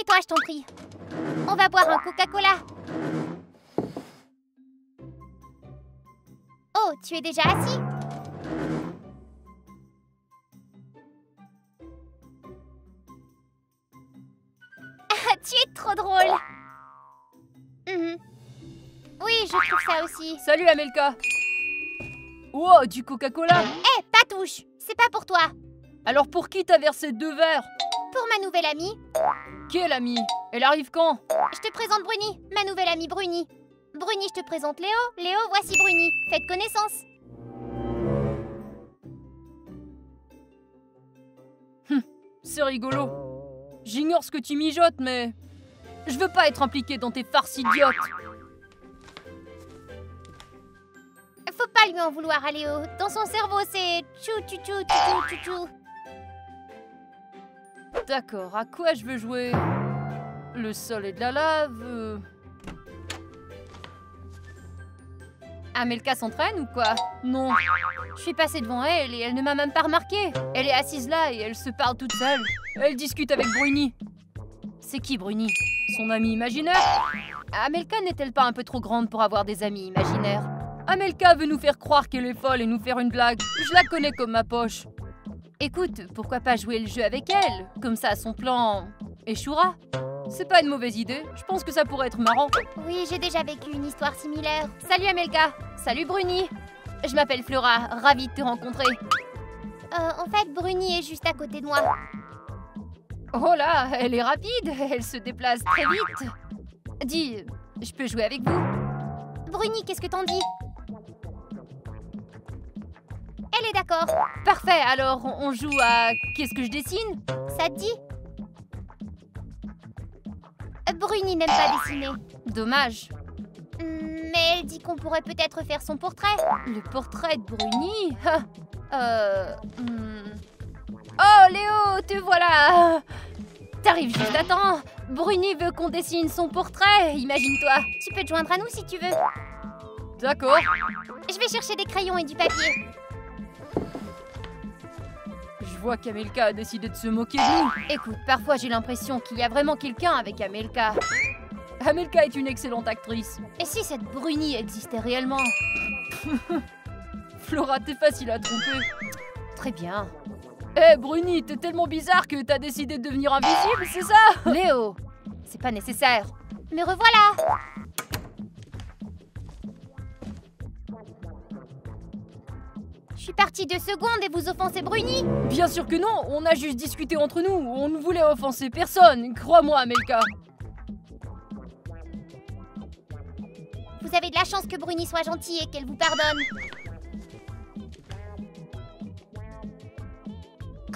Assieds-toi, je t'en prie. On va boire un Coca-Cola. Oh, tu es déjà assis? Tu es trop drôle. Oui, je trouve ça aussi. Salut Amelka. Oh, du Coca-Cola. Hé, pas touche. C'est pas pour toi. Alors pour qui t'as versé 2 verres? Pour ma nouvelle amie. Quelle amie? Elle arrive quand? Je te présente Bruni, ma nouvelle amie Bruni. Bruni, je te présente Léo. Léo, voici Bruni. Faites connaissance. C'est rigolo. J'ignore ce que tu mijotes, mais... je veux pas être impliquée dans tes farces idiotes. Faut pas lui en vouloir à Léo. Dans son cerveau, c'est tchou tchou tchou tchou tchou tchou. D'accord, à quoi je veux jouer? Le sol et de la lave... Amelka s'entraîne ou quoi? Non. Je suis passée devant elle et elle ne m'a même pas remarqué. Elle est assise là et elle se parle toute seule. Elle discute avec Bruni. C'est qui Bruni? Son ami imaginaire? Amelka n'est-elle pas un peu trop grande pour avoir des amis imaginaires? Amelka veut nous faire croire qu'elle est folle et nous faire une blague. Je la connais comme ma poche. Écoute, pourquoi pas jouer le jeu avec elle? Comme ça, son plan échouera. C'est pas une mauvaise idée. Je pense que ça pourrait être marrant. Oui, j'ai déjà vécu une histoire similaire. Salut Amelka. Salut Bruni. Je m'appelle Flora. Ravie de te rencontrer. En fait, Bruni est juste à côté de moi. Oh là, elle est rapide. Elle se déplace très vite. Dis, je peux jouer avec vous? Bruni, qu'est-ce que t'en dis? Elle est d'accord. Parfait, alors on joue à... qu'est-ce que je dessine? Ça te dit? Bruni n'aime pas dessiner. Dommage. Mais elle dit qu'on pourrait peut-être faire son portrait. Le portrait de Bruni? Oh Léo, te voilà. T'arrives juste à temps. Bruni veut qu'on dessine son portrait, imagine-toi. Tu peux te joindre à nous si tu veux. D'accord. Je vais chercher des crayons et du papier. Je vois qu'Amelka a décidé de se moquer de nous. Écoute, parfois j'ai l'impression qu'il y a vraiment quelqu'un avec Amelka. Amelka est une excellente actrice. Et si cette Bruni existait réellement? Flora, t'es facile à tromper. Très bien. Eh Bruni, t'es tellement bizarre que t'as décidé de devenir invisible, c'est ça? Léo, c'est pas nécessaire. Me revoilà. Je suis partie 2 secondes et vous offensez Bruni? Bien sûr que non, on a juste discuté entre nous. On ne voulait offenser personne, crois-moi Amelka. Vous avez de la chance que Bruni soit gentille et qu'elle vous pardonne.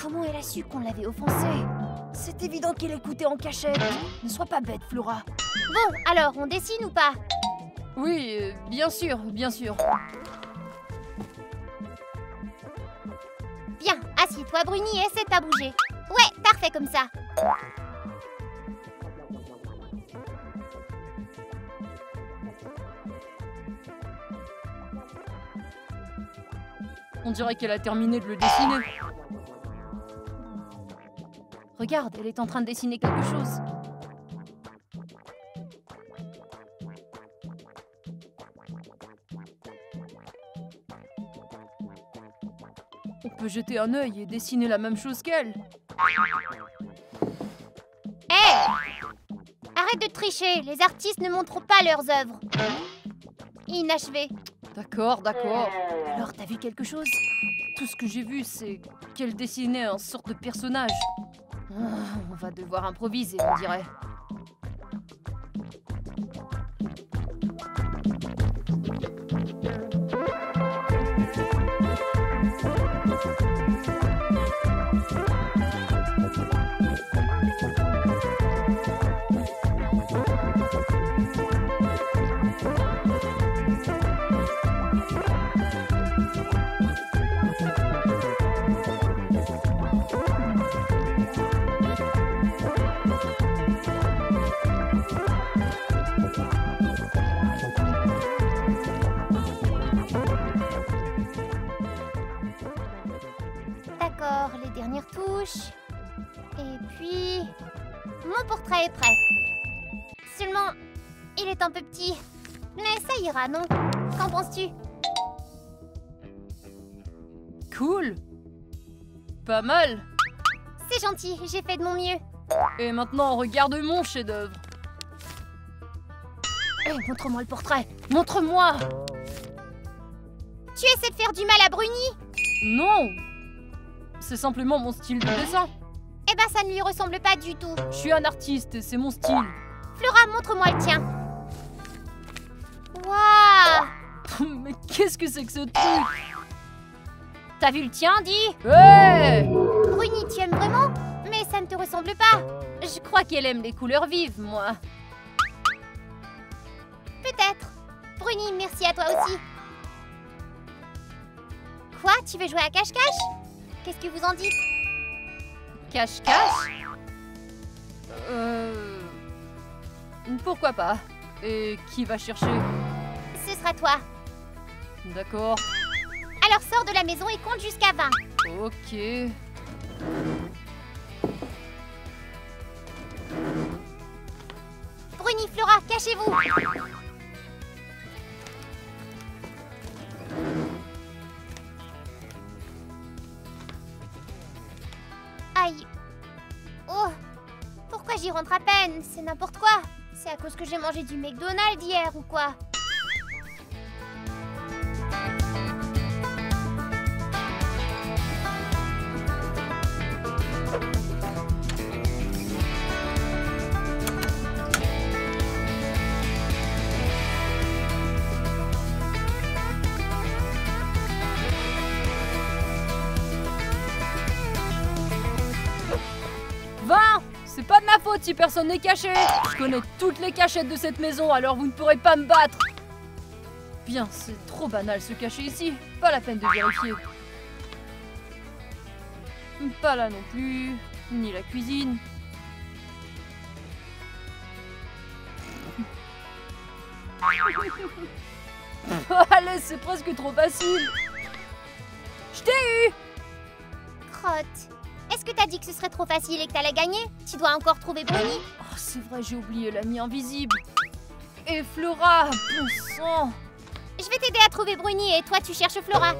Comment elle a su qu'on l'avait offensée? C'est évident qu'elle écoutait en cachette. Ne sois pas bête, Flora. Bon, alors, on dessine ou pas? Oui, bien sûr, bien sûr. Bien, assieds-toi Bruni et essaie de pas bouger. Ouais, parfait comme ça. On dirait qu'elle a terminé de le dessiner. Regarde, elle est en train de dessiner quelque chose. On peut jeter un œil et dessiner la même chose qu'elle. Hé! Arrête de tricher, les artistes ne montrent pas leurs œuvres. Inachevé. D'accord, d'accord. Alors, t'as vu quelque chose? Tout ce que j'ai vu, c'est qu'elle dessinait un sorte de personnage. On va devoir improviser, on dirait. D'accord, les dernières touches. Et puis... Mon portrait est prêt. Seulement, il est un peu petit. Mais ça ira, non? Qu'en penses-tu? Cool. Pas mal. C'est gentil, j'ai fait de mon mieux. Et maintenant, regarde mon chef-d'œuvre. Montre-moi le portrait. Montre-moi. Tu essaies de faire du mal à Bruni? Non. C'est simplement mon style de dessin. Eh ben, ça ne lui ressemble pas du tout. Je suis un artiste et c'est mon style. Flora, montre-moi le tien. Waouh! Mais qu'est-ce que c'est que ce truc? T'as vu le tien, dis? Ouais. Bruni, tu aimes vraiment? Mais ça ne te ressemble pas. Je crois qu'elle aime les couleurs vives, moi. Peut-être. Bruni, merci à toi aussi. Quoi? Tu veux jouer à cache-cache? Qu'est-ce que vous en dites? Cache-cache? Pourquoi pas? Et qui va chercher? Ce sera toi. D'accord. Alors sors de la maison et compte jusqu'à 20. Ok. Bruni, Flora, cachez-vous. Aïe. Oh. Pourquoi j'y rentre à peine? C'est n'importe quoi. C'est à cause que j'ai mangé du McDonald's hier ou quoi? C'est pas de ma faute si personne n'est caché. Je connais toutes les cachettes de cette maison, alors vous ne pourrez pas me battre. Bien, c'est trop banal se cacher ici. Pas la peine de vérifier. Pas là non plus, ni la cuisine. Allez, c'est presque trop facile. Je t'ai eu. Crotte. Est-ce que t'as dit que ce serait trop facile et que t'allais gagner? Tu dois encore trouver Bruni. Oh, c'est vrai, j'ai oublié l'ami invisible. Et Flora, bon sang. Je vais t'aider à trouver Bruni et toi tu cherches Flora.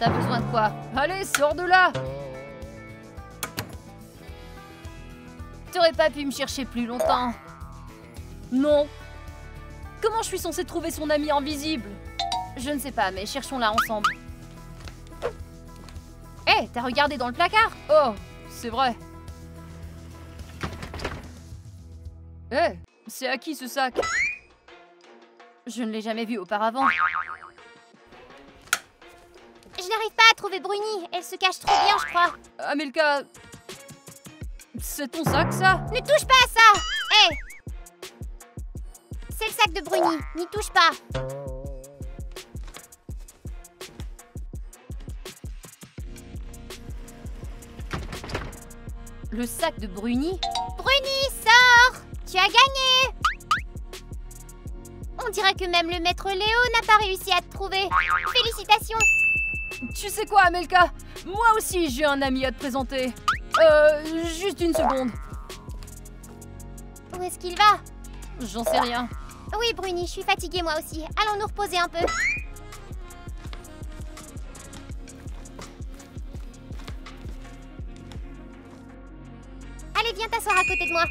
T'as besoin de quoi? Allez, sors de là. T'aurais pas pu me chercher plus longtemps. Non. Comment je suis censée trouver son ami invisible? Je ne sais pas, mais cherchons-la ensemble. Hé, t'as regardé dans le placard? Oh, c'est vrai. Hé, c'est à qui ce sac? Je ne l'ai jamais vu auparavant. Je n'arrive pas à trouver Bruni. Elle se cache trop bien, je crois. Amelka... C'est ton sac, ça? Ne touche pas à ça. Hé. C'est le sac de Bruni. N'y touche pas. Le sac de Bruni? Bruni, sors! Tu as gagné! On dirait que même le maître Léo n'a pas réussi à te trouver. Félicitations! Tu sais quoi, Amelka? Moi aussi, j'ai un ami à te présenter. Juste une seconde. Où est-ce qu'il va? J'en sais rien. Oui, Bruni, je suis fatiguée moi aussi. Allons nous reposer un peu. Allez, viens t'asseoir à côté de moi.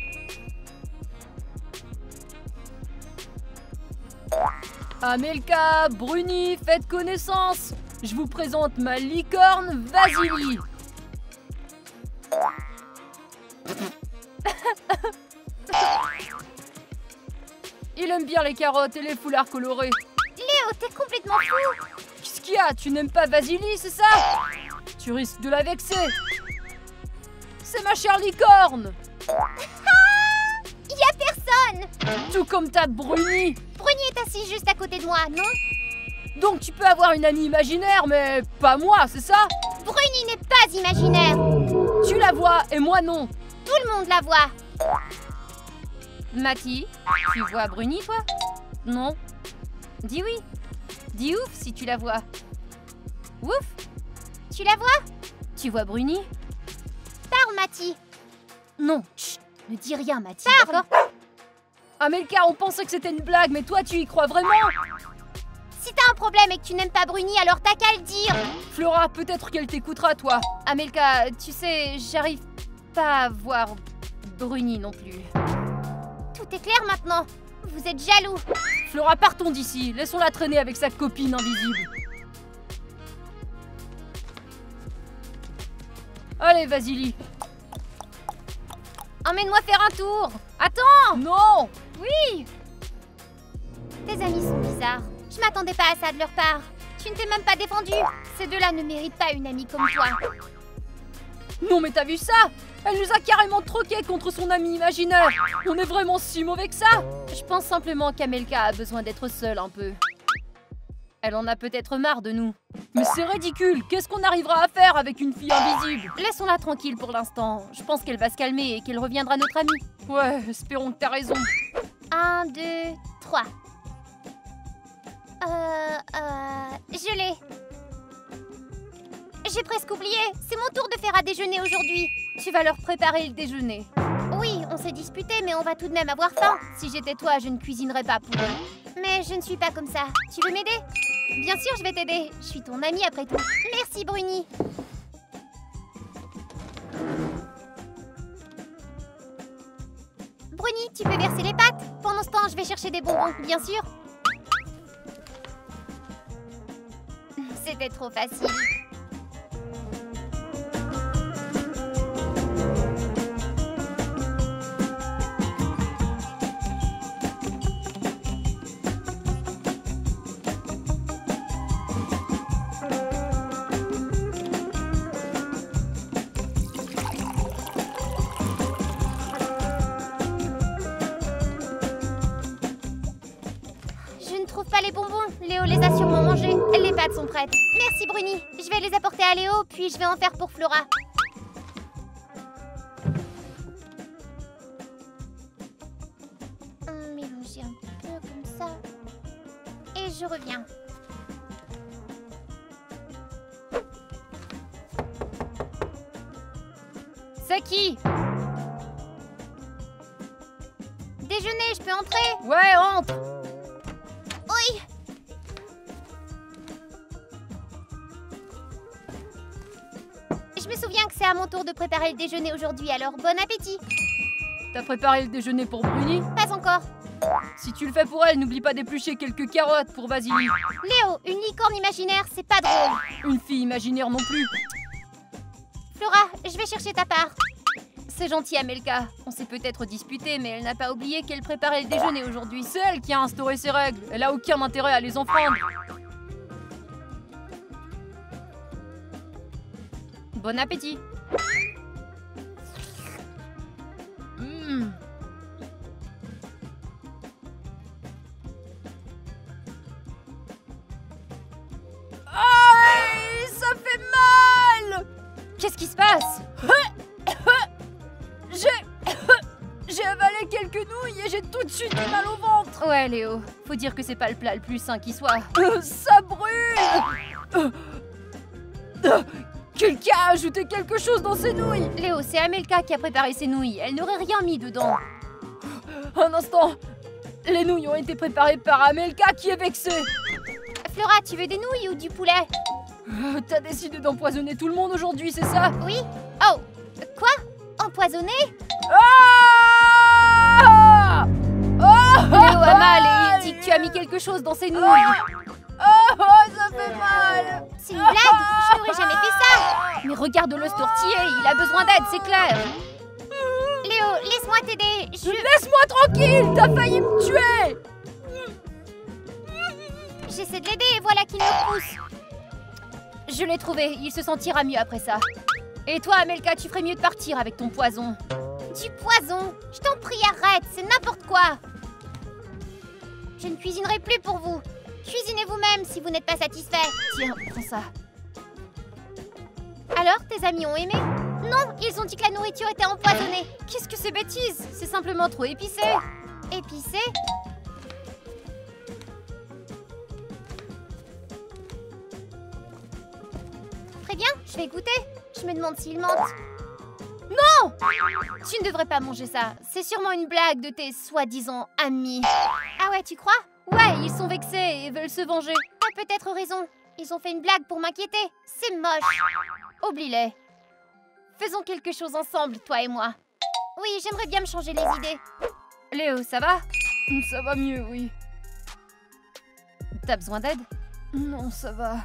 Amelka, Bruni, faites connaissance. Je vous présente ma licorne Vasily. Il aime bien les carottes et les foulards colorés. Léo, t'es complètement fou. Qu'est-ce qu'il y a? Tu n'aimes pas Vasily, c'est ça? Tu risques de la vexer. C'est ma chère licorne. Y a personne. Tout comme ta Bruni. Bruni est assis juste à côté de moi, non? Donc tu peux avoir une amie imaginaire, mais pas moi, c'est ça? Bruni n'est pas imaginaire. Tu la vois et moi non. Tout le monde la voit. Mathie, tu vois Bruni, toi? Non. Dis oui. Dis ouf si tu la vois. Ouf. Tu la vois? Tu vois Bruni? Mathie. Non, chut, ne dis rien, Mathie, Parle. d'accord? Amelka, on pensait que c'était une blague, mais toi, tu y crois vraiment? Si t'as un problème et que tu n'aimes pas Bruni, alors t'as qu'à le dire. Flora, peut-être qu'elle t'écoutera, toi. Amelka, tu sais, j'arrive pas à voir Bruni non plus. Tout est clair maintenant. Vous êtes jaloux. Flora, partons d'ici. Laissons-la traîner avec sa copine invisible. Allez, Vasily. Emmène-moi faire un tour. Attends. Non! Oui. Tes amis sont bizarres. Je m'attendais pas à ça de leur part. Tu ne t'es même pas défendu. Ces deux-là ne méritent pas une amie comme toi. Non, mais t'as vu ça? Elle nous a carrément troqués contre son ami imaginaire. On est vraiment si mauvais que ça? Je pense simplement qu'Amelka a besoin d'être seule un peu. Elle en a peut-être marre de nous. Mais c'est ridicule. Qu'est-ce qu'on arrivera à faire avec une fille invisible? Laissons-la tranquille pour l'instant. Je pense qu'elle va se calmer et qu'elle reviendra notre amie. Ouais, espérons que t'as raison. 1, 2, 3. Je l'ai. J'ai presque oublié. C'est mon tour de faire à déjeuner aujourd'hui. Tu vas leur préparer le déjeuner. Oui, on s'est disputé, mais on va tout de même avoir faim. Si j'étais toi, je ne cuisinerais pas pour eux. Mais je ne suis pas comme ça. Tu veux m'aider? Bien sûr, je vais t'aider. Je suis ton amie après tout. Merci, Bruni. Bruni, tu peux verser les pâtes? Pendant ce temps, je vais chercher des bonbons, bien sûr. C'était trop facile. Je ne trouve pas les bonbons. Léo les a sûrement mangés. Les pâtes sont prêtes. Merci Bruni. Je vais les apporter à Léo, puis je vais en faire pour Flora. Mélanger un peu comme ça. Et je reviens. C'est qui? Déjeuner, je peux entrer? Ouais, entre. Oui. Je me souviens que c'est à mon tour de préparer le déjeuner aujourd'hui, alors bon appétit. T'as préparé le déjeuner pour Bruni? Pas encore. Si tu le fais pour elle, n'oublie pas d'éplucher quelques carottes pour Vasily. Léo, une licorne imaginaire, c'est pas drôle. Une fille imaginaire non plus. Flora, je vais chercher ta part. C'est gentil, Amelka. On s'est peut-être disputé, mais elle n'a pas oublié qu'elle préparait le déjeuner aujourd'hui. C'est elle qui a instauré ces règles. Elle a aucun intérêt à les enfreindre. Bon appétit. Aïe, ça fait mal. Qu'est-ce qui se passe? J'ai avalé quelques nouilles et j'ai tout de suite du mal au ventre. Ouais, Léo, faut dire que c'est pas le plat le plus sain qui soit. Ça brûle. Quelqu'un a ajouté quelque chose dans ces nouilles. Léo, c'est Amelka qui a préparé ces nouilles. Elle n'aurait rien mis dedans. Un instant. Les nouilles ont été préparées par Amelka qui est vexée. Flora, tu veux des nouilles ou du poulet? T'as décidé d'empoisonner tout le monde aujourd'hui, c'est ça? Oui. Oh, quoi? Empoisonné? Ah! Léo a mal et il dit que tu as mis quelque chose dans ses nouilles. Ça fait mal. C'est une blague? Je n'aurais jamais fait ça. Mais regarde-le se tortiller, il a besoin d'aide, c'est clair. Léo, laisse-moi t'aider. Laisse-moi tranquille, t'as failli me tuer. J'essaie de l'aider et voilà qu'il me pousse. Je l'ai trouvé, il se sentira mieux après ça. Et toi, Amelka, tu ferais mieux de partir avec ton poison. Du poison? Je t'en prie, arrête, c'est n'importe quoi. Je ne cuisinerai plus pour vous. Cuisinez vous-même si vous n'êtes pas satisfait. Tiens, prends ça. Alors, tes amis ont aimé? Non, ils ont dit que la nourriture était empoisonnée. Qu'est-ce que c'est bêtise? C'est simplement trop épicé. Épicé? Très bien, je vais goûter. Je me demande s'ils mentent. Non! Non! Tu ne devrais pas manger ça. C'est sûrement une blague de tes soi-disant amis. Ah ouais, tu crois? Ouais, ils sont vexés et veulent se venger. T'as peut-être raison. Ils ont fait une blague pour m'inquiéter. C'est moche. Oublie-les. Faisons quelque chose ensemble, toi et moi. Oui, j'aimerais bien me changer les idées. Léo, ça va? Ça va mieux, oui. T'as besoin d'aide? Non, ça va.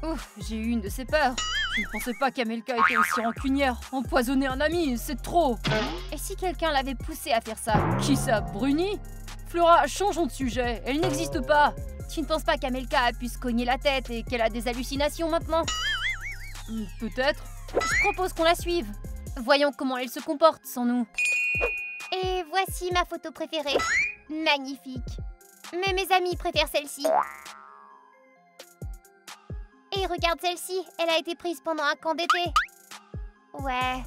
Ouf, j'ai eu une de ces peurs. Je ne pensais pas qu'Amelka était aussi rancunière. Empoisonner un ami, c'est trop. Et si quelqu'un l'avait poussée à faire ça? Qui ça, Bruni? Flora, changeons de sujet. Elle n'existe pas. Tu ne penses pas qu'Amelka a pu se cogner la tête et qu'elle a des hallucinations maintenant? Peut-être. Je propose qu'on la suive. Voyons comment elle se comporte sans nous. Et voici ma photo préférée. Magnifique. Mais mes amis préfèrent celle-ci. Et regarde celle-ci, elle a été prise pendant un camp d'été. Ouais.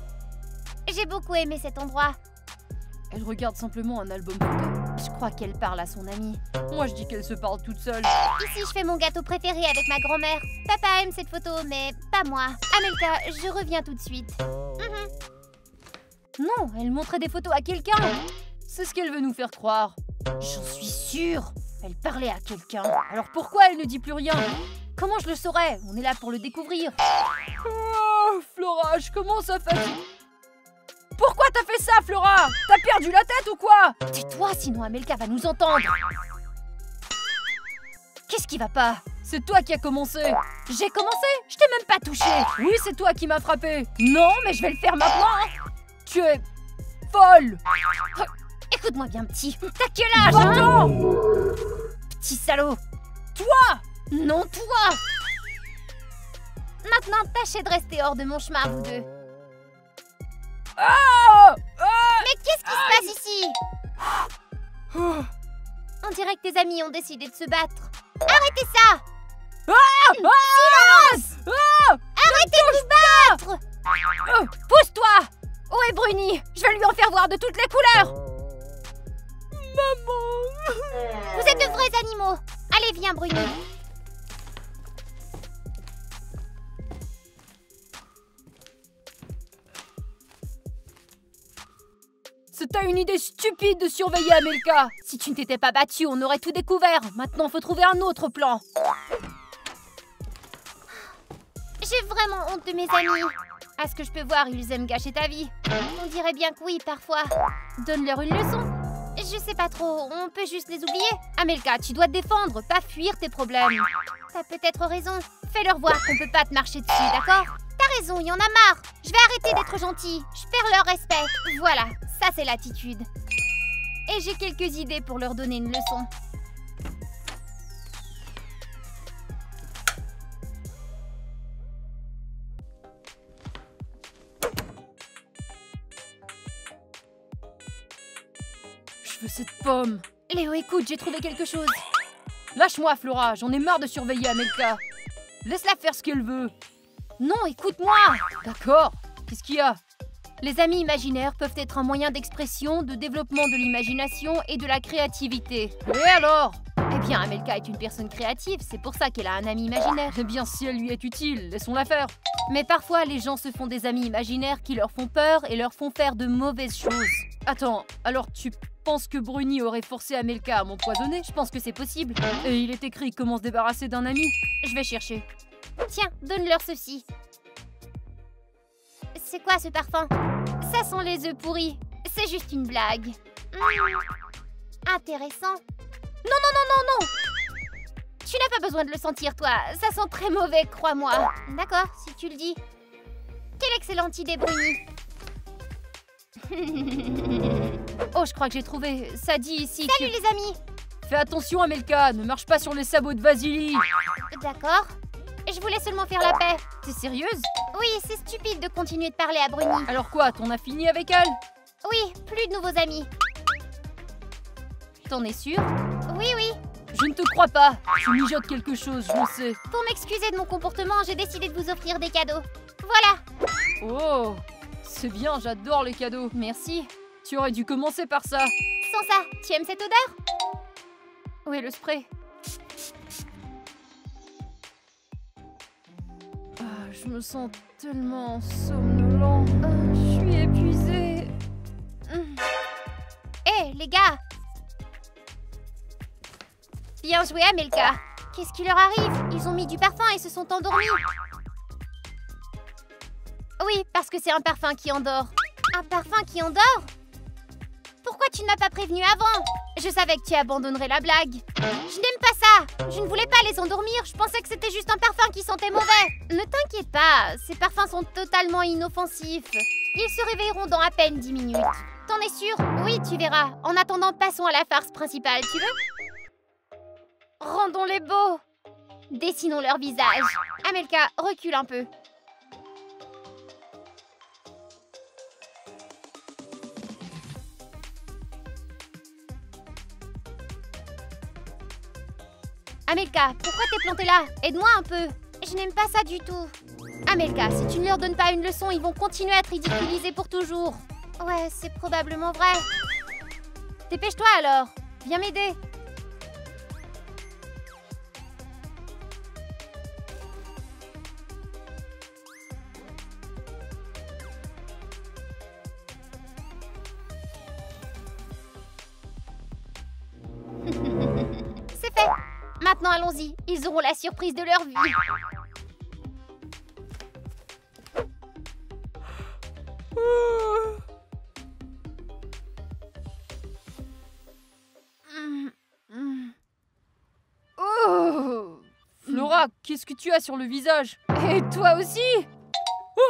J'ai beaucoup aimé cet endroit. Elle regarde simplement un album photo. Je crois qu'elle parle à son amie. Moi, je dis qu'elle se parle toute seule. Ici, je fais mon gâteau préféré avec ma grand-mère. Papa aime cette photo, mais pas moi. Amelka, je reviens tout de suite. Non, elle montrait des photos à quelqu'un. C'est ce qu'elle veut nous faire croire. J'en suis sûre. Elle parlait à quelqu'un. Alors pourquoi elle ne dit plus rien? Comment je le saurais? On est là pour le découvrir. Oh, Flora, je commence à fatiguer. Pourquoi t'as fait ça, Flora? T'as perdu la tête ou quoi? Tais-toi, sinon Amelka va nous entendre. Qu'est-ce qui va pas? C'est toi qui as commencé. J'ai commencé? Je t'ai même pas touché. Oui, c'est toi qui m'as frappé. Non, mais je vais le faire maintenant. Tu es folle. Écoute-moi bien, petit. T'as quel âge, Va-t'en! Petit salaud. Toi! Non, toi. Maintenant, tâchez de rester hors de mon chemin, vous deux. Ah! Mais qu'est-ce qui se passe ici? On dirait que tes amis ont décidé de se battre. Arrêtez ça! Silence! Arrêtez de vous battre! Pousse-toi. Où est Bruni? Je vais lui en faire voir de toutes les couleurs. Maman! Vous êtes de vrais animaux. Allez, viens, Bruni. C'était une idée stupide de surveiller Amelka. Si tu ne t'étais pas battue, on aurait tout découvert. Maintenant, faut trouver un autre plan. J'ai vraiment honte de mes amis. À ce que je peux voir, ils aiment gâcher ta vie. On dirait bien que oui, parfois. Donne-leur une leçon. Je sais pas trop, on peut juste les oublier. Amelka, tu dois te défendre, pas fuir tes problèmes. T'as peut-être raison. Fais-leur voir qu'on peut pas te marcher dessus, d'accord? T'as raison, il y en a marre. Je vais arrêter d'être gentille. Je perds leur respect. Voilà, ça c'est l'attitude. Et j'ai quelques idées pour leur donner une leçon. Je veux cette pomme. Léo, écoute, j'ai trouvé quelque chose. Lâche-moi, Flora, j'en ai marre de surveiller Amelka. Laisse-la faire ce qu'elle veut. Non, écoute-moi. D'accord. Qu'est-ce qu'il y a? Les amis imaginaires peuvent être un moyen d'expression, de développement de l'imagination et de la créativité. Et alors? Eh bien, Amelka est une personne créative, c'est pour ça qu'elle a un ami imaginaire. Eh bien, si elle lui est utile, laissons-la faire. Mais parfois, les gens se font des amis imaginaires qui leur font peur et leur font faire de mauvaises choses. Attends, alors tu penses que Bruni aurait forcé Amelka à m'empoisonner? Je pense que c'est possible. Et il est écrit comment se débarrasser d'un ami? Je vais chercher. Tiens, donne-leur ceci. C'est quoi ce parfum? Ça sent les œufs pourris. C'est juste une blague. Intéressant. Non, non, non, non, non! Tu n'as pas besoin de le sentir, toi. Ça sent très mauvais, crois-moi. D'accord, si tu le dis. Quelle excellente idée, Bruni. Oh, je crois que j'ai trouvé. Ça dit ici Salut les amis. Fais attention, Amelka, ne marche pas sur les sabots de Vasily. D'accord. Je voulais seulement faire la paix. T'es sérieuse? Oui, c'est stupide de continuer de parler à Bruni. Alors quoi, t'en as fini avec elle? Oui, plus de nouveaux amis. T'en es sûre? Oui, oui. Je ne te crois pas. Tu mijotes quelque chose, je le sais. Pour m'excuser de mon comportement, j'ai décidé de vous offrir des cadeaux. Voilà. Oh, c'est bien, j'adore les cadeaux. Merci. Tu aurais dû commencer par ça. Sans ça, tu aimes cette odeur? Où est le spray? Je Je me sens tellement somnolent. Je suis épuisée. Hé, les gars! Bien joué, Amelka! Qu'est-ce qui leur arrive? Ils ont mis du parfum et se sont endormis. Oui, parce que c'est un parfum qui endort. Un parfum qui endort? Pourquoi tu ne m'as pas prévenu avant? Je savais que tu abandonnerais la blague. Je n'aime pas ça. Je ne voulais pas les endormir. Je pensais que c'était juste un parfum qui sentait mauvais. Ne t'inquiète pas, ces parfums sont totalement inoffensifs. Ils se réveilleront dans à peine 10 minutes. T'en es sûre? Oui, tu verras. En attendant, passons à la farce principale, tu veux? Rendons-les beaux. Dessinons leur visage. Amelka, recule un peu. Amelka, pourquoi t'es plantée là? Aide-moi un peu. Je n'aime pas ça du tout. Amelka, si tu ne leur donnes pas une leçon, ils vont continuer à te ridiculiser pour toujours. Ouais, c'est probablement vrai. Dépêche-toi alors. Viens m'aider. C'est fait. Maintenant, allons-y. Ils auront la surprise de leur vie. Oh Flora, qu'est-ce que tu as sur le visage? Et toi aussi? Oh,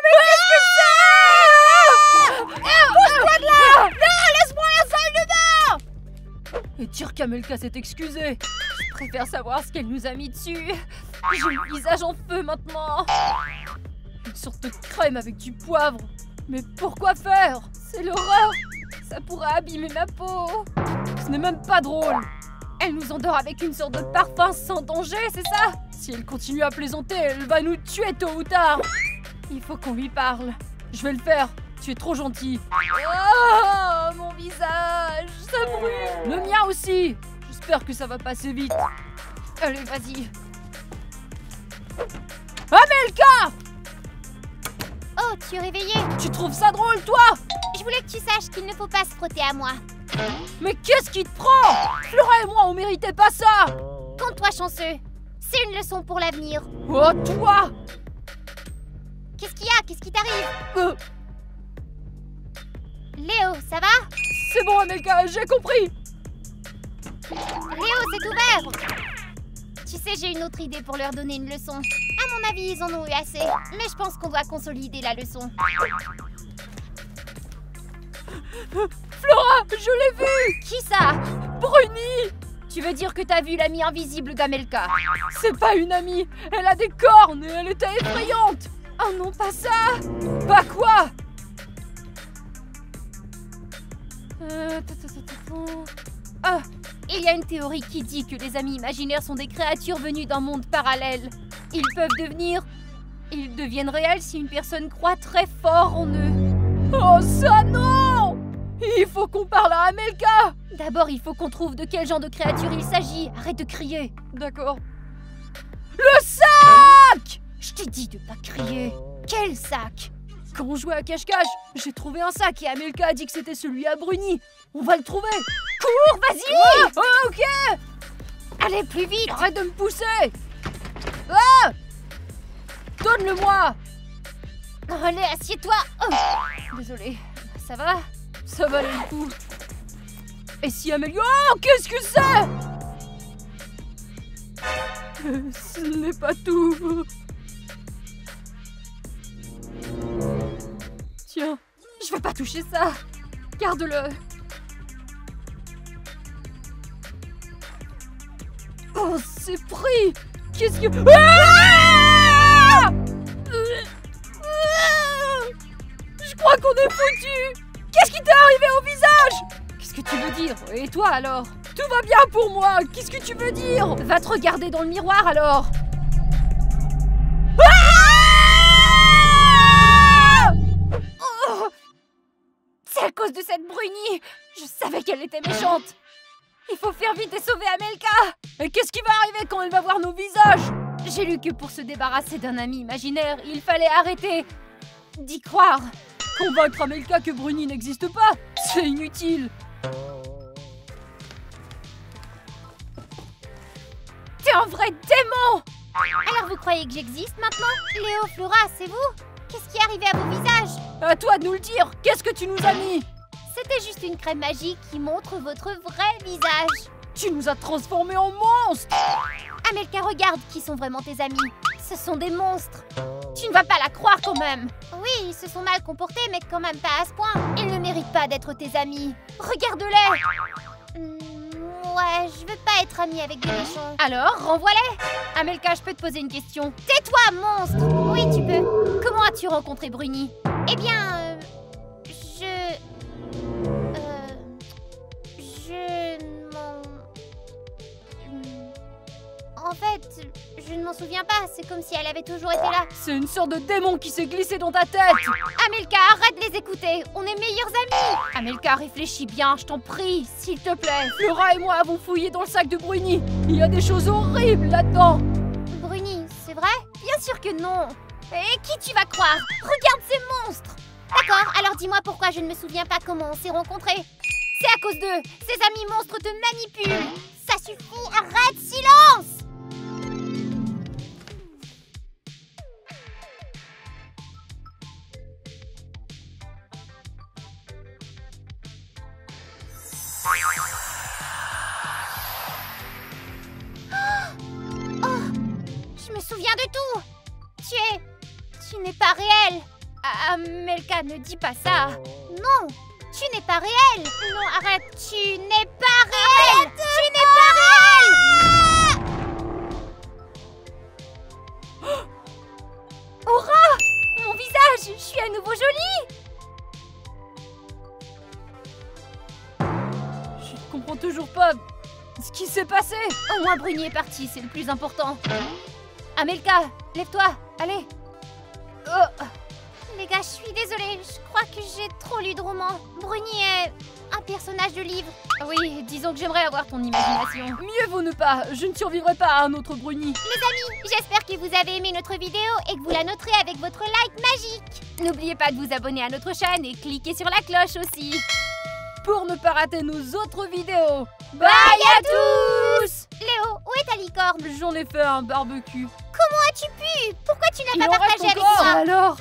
mais qu'est-ce que c'est? Pousse-toi de là! Non, laisse-moi la salle de bain! Et dire qu'Amelka s'est excusée. Je préfère savoir ce qu'elle nous a mis dessus. J'ai le visage en feu maintenant. Une sorte de crème avec du poivre. Mais pourquoi faire? C'est l'horreur. Ça pourrait abîmer ma peau. Ce n'est même pas drôle. Elle nous endort avec une sorte de parfum sans danger, c'est ça? Si elle continue à plaisanter, elle va nous tuer tôt ou tard. Il faut qu'on lui parle. Je vais le faire. Tu es trop gentil. Oh, mon visage, ça brûle. Le mien aussi. J'espère que ça va passer vite. Allez, vas-y. Amelka! Oh, tu es réveillée. Tu trouves ça drôle, toi? Je voulais que tu saches qu'il ne faut pas se frotter à moi. Mais qu'est-ce qui te prend? Flora et moi, on méritait pas ça. Compte-toi chanceux. C'est une leçon pour l'avenir. Oh, toi! Qu'est-ce qu'il y a? Qu'est-ce qui t'arrive? Léo, ça va? C'est bon, Amelka, j'ai compris. Léo, c'est ouvert. Tu sais, j'ai une autre idée pour leur donner une leçon. À mon avis, ils en ont eu assez. Mais je pense qu'on doit consolider la leçon. Flora, je l'ai vue. Qui ça? Bruni. Tu veux dire que t'as vu l'amie invisible d'Amelka? C'est pas une amie. Elle a des cornes et elle était effrayante. Oh non, pas ça. Pas quoi? Ah, il y a une théorie qui dit que les amis imaginaires sont des créatures venues d'un monde parallèle. Ils deviennent réels si une personne croit très fort en eux. Oh ça non! Il faut qu'on parle à Amelka. D'abord, il faut qu'on trouve de quel genre de créature il s'agit. Arrête de crier. D'accord. Le sac! Je t'ai dit de pas crier. Quel sac? Quand on jouait à cache-cache, j'ai trouvé un sac et Amelka a dit que c'était celui à Bruni. On va le trouver. Cours, vas-y! Oh, ok! Allez, plus vite! Arrête de me pousser! Ah! Donne-le-moi! Allez, assieds-toi! Oh. Désolée. Ça va? Ça valait le coup. Et si Amelka... Oh, qu'est-ce que c'est? Ce n'est pas tout. Tiens. Je vais pas toucher ça. Garde-le. Oh, c'est pris. Qu'est-ce que... Ah! Je crois qu'on est foutu. Qu'est-ce qui t'est arrivé au visage? Qu'est-ce que tu veux dire? Et toi alors? Tout va bien pour moi. Qu'est-ce que tu veux dire? Va te regarder dans le miroir alors. Oh! C'est à cause de cette Bruni. Je savais qu'elle était méchante. Il faut faire vite et sauver Amelka. Et qu'est-ce qui va arriver quand elle va voir nos visages? J'ai lu que pour se débarrasser d'un ami imaginaire, il fallait arrêter d'y croire. Convaincre Amelka que Bruni n'existe pas, c'est inutile. T'es un vrai démon! Alors vous croyez que j'existe maintenant? Léo, Flora, c'est vous? Qu'est-ce qui est arrivé à vos visages? À toi de nous le dire. Qu'est-ce que tu nous as mis? C'était juste une crème magique qui montre votre vrai visage. Tu nous as transformés en monstres. Amelka, regarde qui sont vraiment tes amis. Ce sont des monstres. Tu ne vas pas la croire quand même! Oui, ils se sont mal comportés, mais quand même pas à ce point. Ils ne méritent pas d'être tes amis. Regarde-les! Ouais, je veux pas être amie avec des méchants. Alors, renvoie-les! Amelka, je peux te poser une question. Tais-toi, monstre! Oui, tu peux. Comment as-tu rencontré Bruni? Eh bien, En fait, je ne m'en souviens pas. C'est comme si elle avait toujours été là. C'est une sorte de démon qui s'est glissé dans ta tête. Amelka, arrête de les écouter. On est meilleurs amis. Amelka, réfléchis bien, je t'en prie, s'il te plaît. Flora et moi avons fouillé dans le sac de Bruni. Il y a des choses horribles là-dedans. Bruni, c'est vrai? Bien sûr que non. Et qui tu vas croire? Regarde ces monstres! D'accord, alors dis-moi pourquoi je ne me souviens pas comment on s'est rencontrés. C'est à cause d'eux. Ces amis monstres te manipulent. Ça suffit, arrête, silence! Je me souviens de tout. Tu n'es pas réel. Amelka, ne dis pas ça. Non, tu n'es pas réel. Non, arrête, tu n'es pas réel. Tu n'es pas réel. Aura, mon visage, je suis à nouveau jolie. Je ne comprends toujours pas ce qui s'est passé. Au moins Bruni est parti, c'est le plus important. Amelka, lève-toi, allez. Oh. Les gars, je suis désolée. Je crois que j'ai trop lu de romans. Bruni est un personnage de livre. Oui, disons que j'aimerais avoir ton imagination. Mieux vaut ne pas. Je ne survivrai pas à un autre Bruni. Les amis, j'espère que vous avez aimé notre vidéo et que vous la noterez avec votre like magique. N'oubliez pas de vous abonner à notre chaîne et cliquez sur la cloche aussi. Pour ne pas rater nos autres vidéos. Bye à tous! Léo, où est ta licorne? J'en ai fait un barbecue. Comment as-tu pu? Pourquoi tu n'as Il pas en reste partagé avec encore. moi? Alors